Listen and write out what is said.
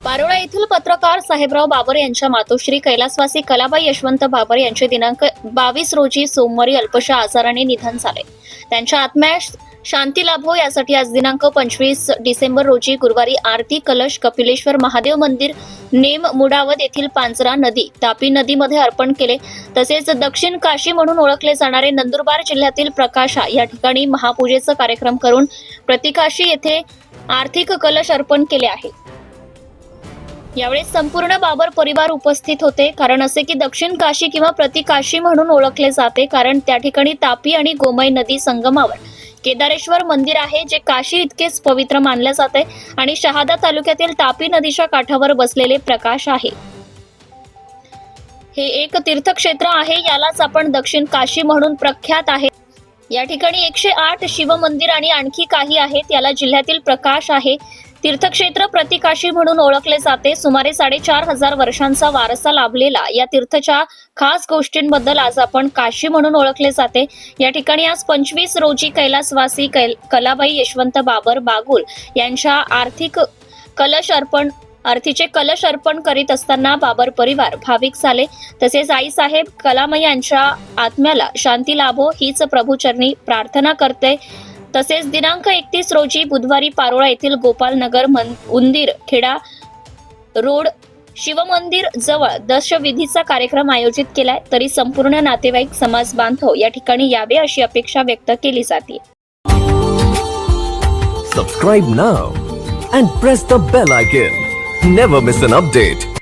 पारोळा येथील पत्रकार साहेबराव बाबर यांच्या मातोश्री कैलासवासी कलाबाई यशवंत बाबर यांचे दिनांक 22 रोजी सोमवारी अल्पशा आजाराने निधन झाले. त्यांच्या आत्म्यास शांती लाभो यासाठी आज दिनांक 25 डिसेंबर रोजी गुरुवारी आरती कलश कपिलेश्वर महादेव मंदिर नेम मुडावद येथील पांजरा नदी तापी नदीमध्ये अर्पण केले. तसेच दक्षिण काशी म्हणून ओळखले जाणारे नंदुरबार जिल्ह्यातील प्रकाशा या ठिकाणी महापूजेचा कार्यक्रम करून प्रतिकाशी येथे आर्थिक कलश अर्पण केले आहे. यावेळी संपूर्ण बाबर परिवार उपस्थित होते. कारण असे की दक्षिण काशी किंवा प्रतिकाशी म्हणून ओळखले जाते, कारण त्या ठिकाणी तापी आणि गोमय नदी संगमावर केदारेश्वर मंदिर आहे, जे काशी इतकेच पवित्र मानले जाते आणि शहादा तालुक्यातील तापी नदीच्या काठावर बसलेले प्रकाश आहे. हे एक तीर्थक्षेत्र आहे, यालाच आपण दक्षिण काशी म्हणून प्रख्यात आहे. या ठिकाणी 108 शिव मंदिर आणि आणखी काही आहेत. याला जिल्ह्यातील प्रकाश आहे. तीर्थक्षेत्र प्रतिकाशी म्हणून ओळखले जाते. सुमारे 4,500 वर्षांचा वारसा लाभलेला या तीर्थच्या खास गोष्टींबद्दल आज आपण काशी म्हणून ओळखले जाते. या ठिकाणी आज 25 रोजी कैलासवासी कलाबाई यशवंत बाबर बागुल यांच्या आरतीचे कलश अर्पण करीत असताना बाबर परिवार भाविक झाले. तसेच आईसाहेब कलामाई यांच्या आत्म्याला शांती लाभो हीच प्रभूचरणी प्रार्थना करते. तसेच दिनांक 31 रोजी बुधवारी पारोळा येथील गोपालनगर उंदीर खेडा रोड शिवमंदिर जवळ दशविधीचा कार्यक्रम आयोजित केलाय. तरी संपूर्ण नातेवाईक समाज बांधव या ठिकाणी यावे अशी अपेक्षा व्यक्त केली जाते. Subscribe now and press the bell icon. Never miss an update.